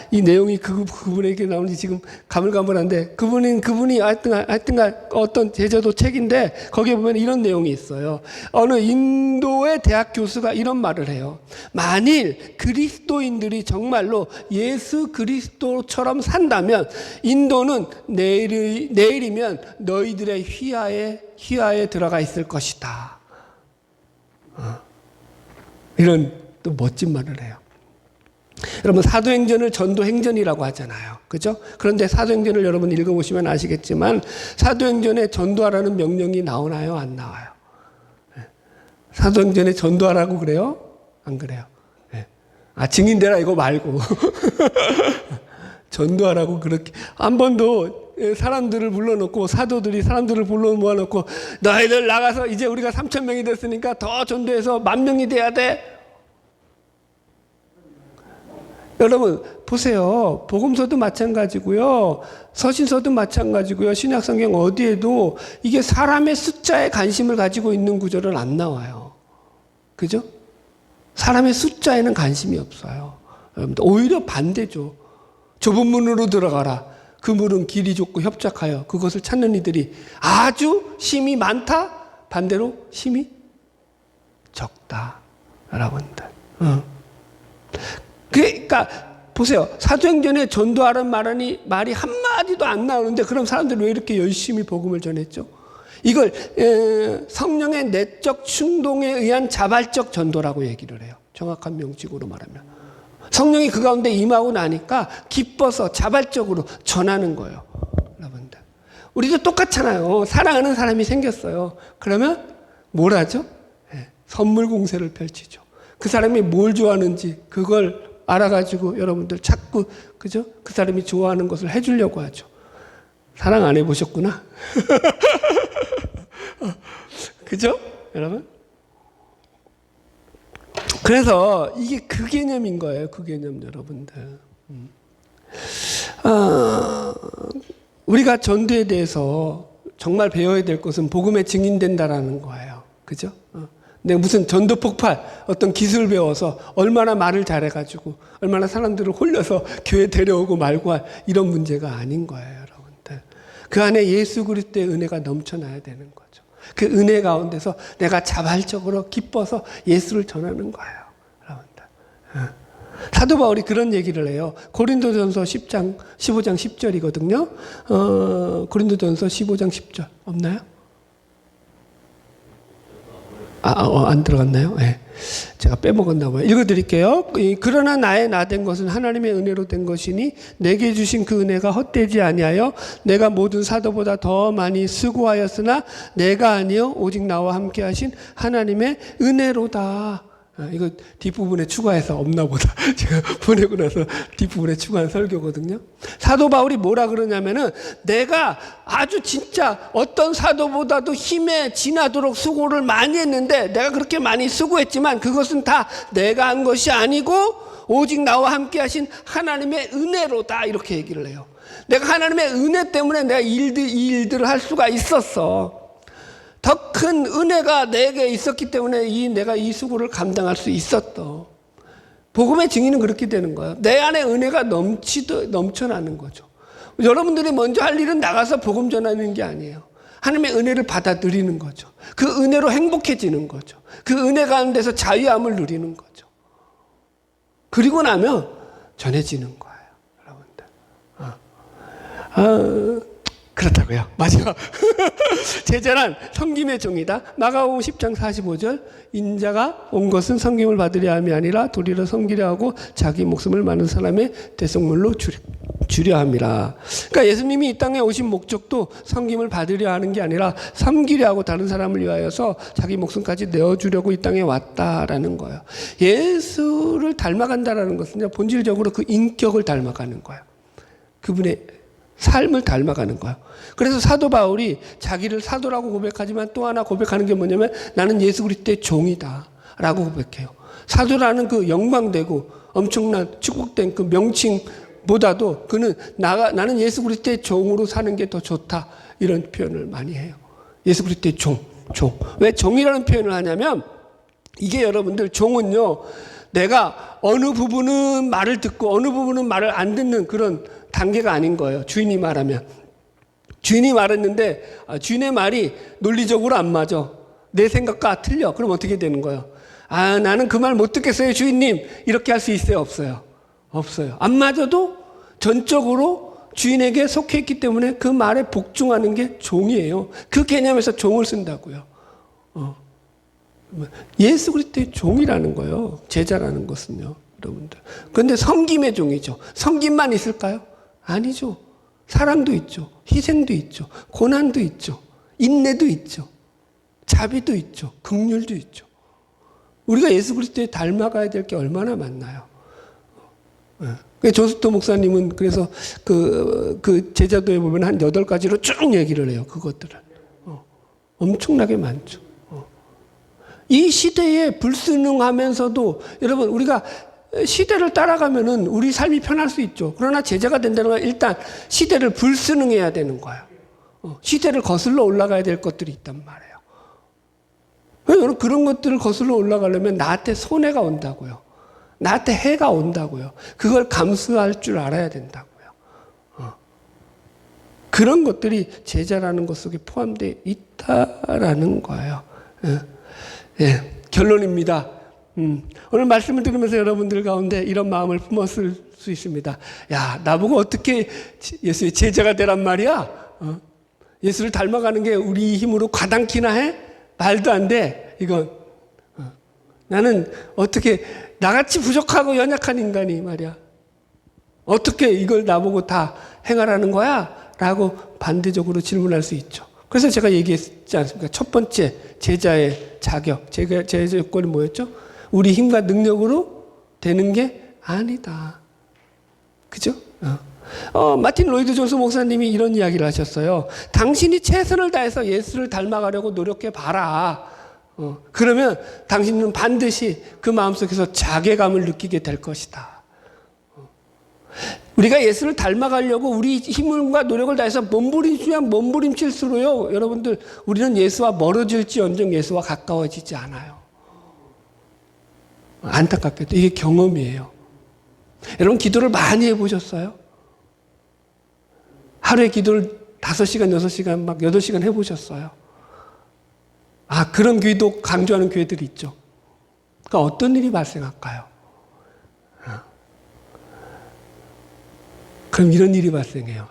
이 내용이 그분에게 나오는지 지금 가물가물한데, 그분이 하여튼간 어떤 제자도 책인데, 거기에 보면 이런 내용이 있어요. 어느 인도의 대학 교수가 이런 말을 해요. 만일 그리스도인들이 정말로 예수 그리스도처럼 산다면, 인도는 내일이면 너희들의 휘하에 들어가 있을 것이다. 이런 또 멋진 말을 해요. 여러분, 사도행전을 전도행전이라고 하잖아요. 그죠? 그런데 사도행전을 여러분 읽어보시면 아시겠지만 사도행전에 전도하라는 명령이 나오나요? 안 나와요? 사도행전에 전도하라고 그래요? 안 그래요? 증인되라 이거 말고 전도하라고 그렇게 한 번도 사람들을 불러놓고, 사도들이 사람들을 불러 모아놓고 너희들 나가서 이제 우리가 3,000명이 됐으니까 더 전도해서 10,000명이 돼야 돼. 여러분 보세요. 복음서도 마찬가지고요, 서신서도 마찬가지고요, 신약성경 어디에도 이게 사람의 숫자에 관심을 가지고 있는 구절은 안 나와요. 그죠? 사람의 숫자에는 관심이 없어요. 여러분들 오히려 반대죠. 좁은 문으로 들어가라. 그 문은 길이 좁고 협착하여 그것을 찾는 이들이 아주 심이 많다. 반대로 심이 적다. 여러분들. 그러니까 보세요. 사도행전에 전도하라는 말이 한마디도 안 나오는데 그럼 사람들이 왜 이렇게 열심히 복음을 전했죠? 이걸 성령의 내적 충동에 의한 자발적 전도라고 얘기를 해요. 정확한 명칭으로 말하면. 성령이 그 가운데 임하고 나니까 기뻐서 자발적으로 전하는 거예요. 여러분들, 우리도 똑같잖아요. 사랑하는 사람이 생겼어요. 그러면 뭘 하죠? 선물 공세를 펼치죠. 그 사람이 뭘 좋아하는지 그걸 알아가지고 여러분들 자꾸, 그죠? 그 사람이 좋아하는 것을 해주려고 하죠. 사랑 안 해보셨구나. 그죠? 여러분? 그래서 이게 그 개념인 거예요. 그 개념, 여러분들. 우리가 전도에 대해서 정말 배워야 될 것은 복음에 증인된다라는 거예요. 그죠? 내가 무슨 전도 폭발, 어떤 기술을 배워서 얼마나 말을 잘해가지고 얼마나 사람들을 홀려서 교회 데려오고 말고 할 이런 문제가 아닌 거예요, 여러분들. 그 안에 예수 그리스도의 은혜가 넘쳐나야 되는 거죠. 그 은혜 가운데서 내가 자발적으로 기뻐서 예수를 전하는 거예요, 여러분들. 사도 바울이 그런 얘기를 해요. 고린도전서 15장 10절이거든요. 고린도전서 15장 10절 없나요? 안 들어갔나요? 네. 제가 빼먹었나 봐요. 읽어드릴게요. 그러나 나의 나된 것은 하나님의 은혜로 된 것이니 내게 주신 그 은혜가 헛되지 아니하여 내가 모든 사도보다 더 많이 수고하였으나 내가 아니요 오직 나와 함께 하신 하나님의 은혜로다. 이거 뒷부분에 추가해서 없나 보다. 제가 보내고 나서 뒷부분에 추가한 설교거든요. 사도 바울이 뭐라 그러냐면은 내가 아주 진짜 어떤 사도보다도 힘에 지나도록 수고를 많이 했는데 내가 그렇게 많이 수고했지만 그것은 다 내가 한 것이 아니고 오직 나와 함께 하신 하나님의 은혜로다 이렇게 얘기를 해요. 내가 하나님의 은혜 때문에 내가 이 일들을 할 수가 있었어. 더 큰 은혜가 내게 있었기 때문에 내가 이 수고를 감당할 수 있었던. 복음의 증인은 그렇게 되는 거예요. 내 안에 은혜가 넘쳐나는 거죠. 여러분들이 먼저 할 일은 나가서 복음 전하는 게 아니에요. 하나님의 은혜를 받아들이는 거죠. 그 은혜로 행복해지는 거죠. 그 은혜 가운데서 자유함을 누리는 거죠. 그리고 나면 전해지는 거예요. 여러분들. 그렇다고요. 마지막. 제자란 섬김의 종이다. 마가복음 10장 45절 인자가 온 것은 섬김을 받으려 함이 아니라 도리어 섬기려 하고 자기 목숨을 많은 사람의 대속물로 주려 함이라. 그러니까 예수님이 이 땅에 오신 목적도 섬김을 받으려 하는 게 아니라 섬기려 하고 다른 사람을 위하여서 자기 목숨까지 내어주려고 이 땅에 왔다라는 거예요. 예수를 닮아간다라는 것은 본질적으로 그 인격을 닮아가는 거예요. 그분의 삶을 닮아가는 거예요. 그래서 사도 바울이 자기를 사도라고 고백하지만 또 하나 고백하는 게 뭐냐면 나는 예수 그리스도의 종이다 라고 고백해요. 사도라는 그 영광되고 엄청난 축복된 그 명칭보다도 그는 나는 예수 그리스도의 종으로 사는 게 더 좋다 이런 표현을 많이 해요. 예수 그리스도의 종. 왜 종이라는 표현을 하냐면 이게 여러분들 종은요 내가 어느 부분은 말을 듣고 어느 부분은 말을 안 듣는 그런 단계가 아닌 거예요. 주인이 말하면. 주인이 말했는데 주인의 말이 논리적으로 안 맞아. 내 생각과 틀려. 그럼 어떻게 되는 거예요? 나는 그 말 못 듣겠어요 주인님. 이렇게 할 수 있어요? 없어요? 없어요. 안 맞아도 전적으로 주인에게 속해 있기 때문에 그 말에 복종하는 게 종이에요. 그 개념에서 종을 쓴다고요. 예수 그리스도의 종이라는 거예요. 제자라는 것은요. 여러분들. 그런데 섬김의 종이죠. 섬김만 있을까요? 아니죠. 사랑도 있죠. 희생도 있죠. 고난도 있죠. 인내도 있죠. 자비도 있죠. 긍휼도 있죠. 우리가 예수 그리스도에 닮아가야 될 게 얼마나 많나요? 조수토 목사님은 그래서 그 제자도에 보면 한 8가지로 쭉 얘기를 해요. 그것들을. 엄청나게 많죠. 이 시대에 불순응하면서도 여러분 우리가 시대를 따라가면은 우리 삶이 편할 수 있죠. 그러나 제자가 된다는 건 일단 시대를 불순응해야 되는 거예요. 시대를 거슬러 올라가야 될 것들이 있단 말이에요. 여러분 그런 것들을 거슬러 올라가려면 나한테 손해가 온다고요. 나한테 해가 온다고요. 그걸 감수할 줄 알아야 된다고요. 그런 것들이 제자라는 것 속에 포함되어 있다라는 거예요. 결론입니다. 오늘 말씀을 들으면서 여러분들 가운데 이런 마음을 품었을 수 있습니다. 야, 나보고 어떻게 예수의 제자가 되란 말이야? 예수를 닮아가는 게 우리 힘으로 가당키나 해? 말도 안 돼. 이건 나는 어떻게 나같이 부족하고 연약한 인간이 말이야. 어떻게 이걸 나보고 다 행하라는 거야? 라고 반대적으로 질문할 수 있죠. 그래서 제가 얘기했지 않습니까? 첫 번째 제자의 자격, 제자의 조건이 뭐였죠? 우리 힘과 능력으로 되는 게 아니다. 그죠? 마틴 로이드 존스 목사님이 이런 이야기를 하셨어요. 당신이 최선을 다해서 예수를 닮아가려고 노력해 봐라. 그러면 당신은 반드시 그 마음속에서 자괴감을 느끼게 될 것이다. 우리가 예수를 닮아가려고 우리 힘과 노력을 다해서 몸부림칠수록요, 여러분들, 우리는 예수와 멀어질지언정 예수와 가까워지지 않아요. 안타깝게도 이게 경험이에요. 여러분 기도를 많이 해보셨어요? 하루에 기도를 5시간, 6시간, 막 8시간 해보셨어요? 그런 기도 강조하는 교회들이 있죠. 그러니까 어떤 일이 발생할까요? 그럼 이런 일이 발생해요.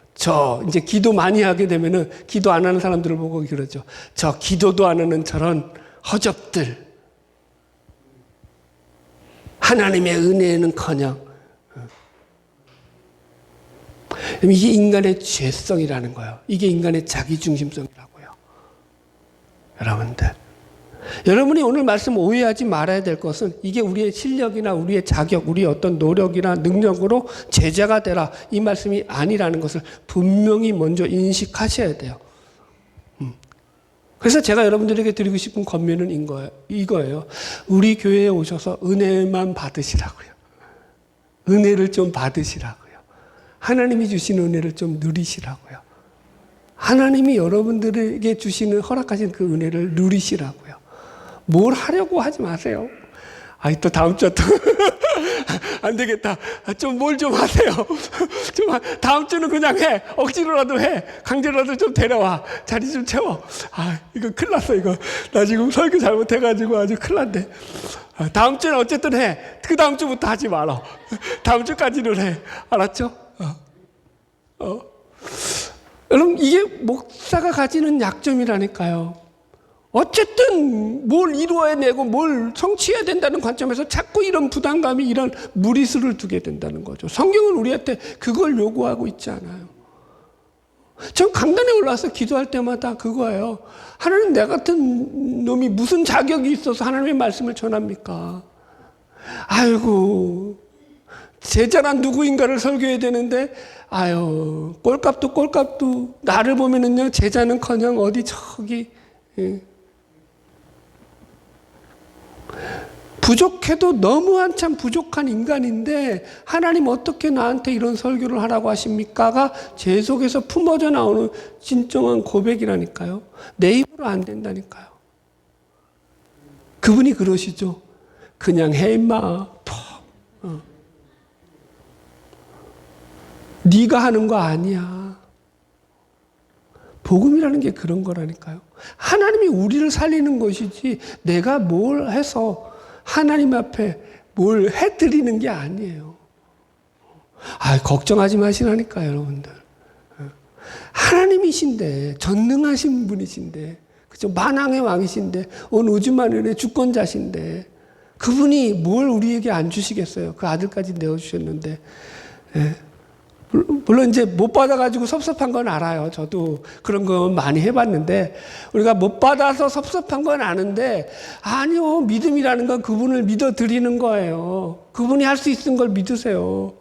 이제 기도 많이 하게 되면은 기도 안 하는 사람들을 보고 그러죠. 기도도 안 하는 저런 허접들. 하나님의 은혜는커녕. 이게 인간의 죄성이라는 거예요. 이게 인간의 자기중심성이라고요. 여러분들. 여러분이 오늘 말씀 오해하지 말아야 될 것은 이게 우리의 실력이나 우리의 자격, 우리의 어떤 노력이나 능력으로 제자가 되라 이 말씀이 아니라는 것을 분명히 먼저 인식하셔야 돼요. 그래서 제가 여러분들에게 드리고 싶은 권면은 이거예요. 우리 교회에 오셔서 은혜만 받으시라고요. 은혜를 좀 받으시라고요. 하나님이 주시는 은혜를 좀 누리시라고요. 하나님이 여러분들에게 주시는 허락하신 그 은혜를 누리시라고요. 뭘 하려고 하지 마세요. 또 다음 주 또 안 되겠다. 좀 뭘 좀 하세요. 좀 다음 주는 그냥 해. 억지로라도 해. 강제로라도 좀 데려와. 자리 좀 채워. 이거 큰일 났어 이거. 나 지금 설교 잘못해가지고 아주 큰일 났네. 다음 주는 어쨌든 해. 그 다음 주부터 하지 마라. 다음 주까지는 해. 알았죠? 여러분 이게 목사가 가지는 약점이라니까요. 어쨌든 뭘 이루어내고 뭘 성취해야 된다는 관점에서 자꾸 이런 부담감이 이런 무리수를 두게 된다는 거죠. 성경은 우리한테 그걸 요구하고 있지 않아요. 전 강단에 올라와서 기도할 때마다 그거예요. 하나님 내 같은 놈이 무슨 자격이 있어서 하나님의 말씀을 전합니까? 아이고 제자란 누구인가를 설교해야 되는데 꼴값도 나를 보면은요 제자는커녕 어디 저기 부족해도 너무 한참 부족한 인간인데 하나님 어떻게 나한테 이런 설교를 하라고 하십니까가 제 속에서 품어져 나오는 진정한 고백이라니까요. 내 입으로 안 된다니까요. 그분이 그러시죠. 그냥 해 임마. 네가 하는 거 아니야. 복음이라는 게 그런 거라니까요. 하나님이 우리를 살리는 것이지 내가 뭘 해서 하나님 앞에 뭘 해드리는 게 아니에요. 걱정하지 마시라니까요, 여러분들. 하나님이신데, 전능하신 분이신데, 그죠? 만왕의 왕이신데, 온 우주 만물의 주권자신데, 그분이 뭘 우리에게 안 주시겠어요? 그 아들까지 내어주셨는데, 물론 이제 못 받아가지고 섭섭한 건 알아요. 저도 그런 거 많이 해봤는데 우리가 못 받아서 섭섭한 건 아는데 아니요. 믿음이라는 건 그분을 믿어드리는 거예요. 그분이 할 수 있는 걸 믿으세요.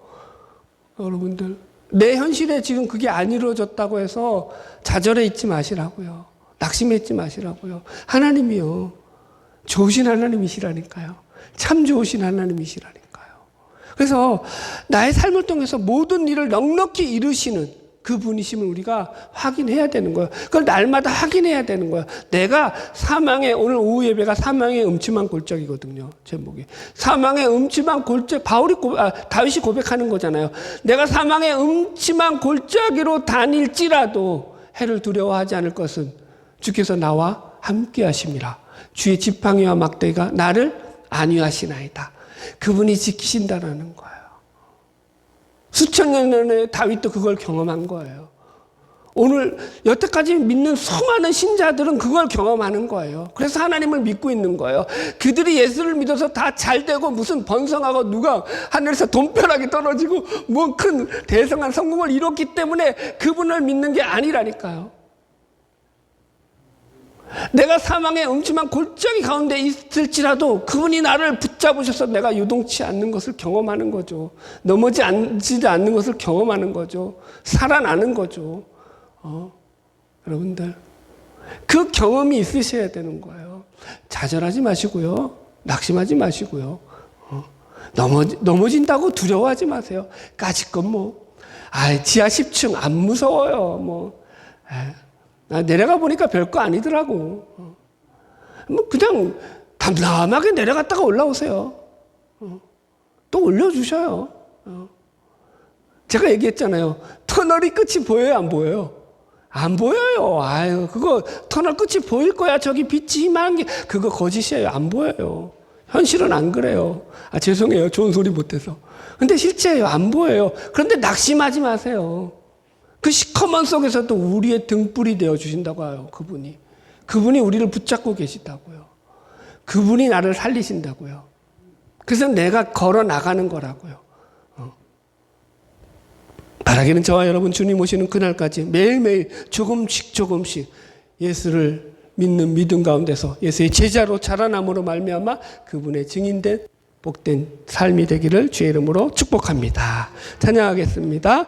여러분들 내 현실에 지금 그게 안 이루어졌다고 해서 좌절해 있지 마시라고요. 낙심해 있지 마시라고요. 하나님이요. 좋으신 하나님이시라니까요. 참 좋으신 하나님이시라니까요. 그래서 나의 삶을 통해서 모든 일을 넉넉히 이루시는 그분이심을 우리가 확인해야 되는 거예요. 그걸 날마다 확인해야 되는 거예요. 내가 오늘 오후 예배가 사망의 음침한 골짜기거든요. 제목이. 사망의 음침한 골짜기, 다윗이 고백하는 거잖아요. 내가 사망의 음침한 골짜기로 다닐지라도 해를 두려워하지 않을 것은 주께서 나와 함께 하심이라. 주의 지팡이와 막대기가 나를 안위하시나이다. 그분이 지키신다라는 거예요. 수천 년 전에 다윗도 그걸 경험한 거예요. 오늘 여태까지 믿는 수많은 신자들은 그걸 경험하는 거예요. 그래서 하나님을 믿고 있는 거예요. 그들이 예수를 믿어서 다 잘되고 무슨 번성하고 누가 하늘에서 돈벼락이 떨어지고 뭐 큰 대성한 성공을 이뤘기 때문에 그분을 믿는 게 아니라니까요. 내가 사망의 음침한 골짜기 가운데 있을지라도 그분이 나를 붙잡으셔서 내가 요동치 않는 것을 경험하는 거죠. 넘어지지 않는 것을 경험하는 거죠. 살아나는 거죠. 여러분들 그 경험이 있으셔야 되는 거예요. 좌절하지 마시고요. 낙심하지 마시고요. 넘어진다고 두려워하지 마세요. 까짓건 지하 10층 안 무서워요. 내려가 보니까 별거 아니더라고. 그냥 담담하게 내려갔다가 올라오세요. 또 올려주셔요. 제가 얘기했잖아요. 터널이 끝이 보여요, 안 보여요? 안 보여요. 그거 터널 끝이 보일 거야. 저기 빛이 희망한 게 그거 거짓이에요. 안 보여요. 현실은 안 그래요. 죄송해요. 좋은 소리 못해서. 근데 실제예요. 안 보여요. 그런데 낙심하지 마세요. 그 시커먼 속에서도 우리의 등불이 되어 주신다고 해요. 그분이 우리를 붙잡고 계시다고요. 그분이 나를 살리신다고요. 그래서 내가 걸어 나가는 거라고요. 바라기는 저와 여러분 주님 오시는 그날까지 매일매일 조금씩 예수를 믿는 믿음 가운데서 예수의 제자로 자라남으로 말미암아 그분의 증인된 복된 삶이 되기를 주의 이름으로 축복합니다. 찬양하겠습니다.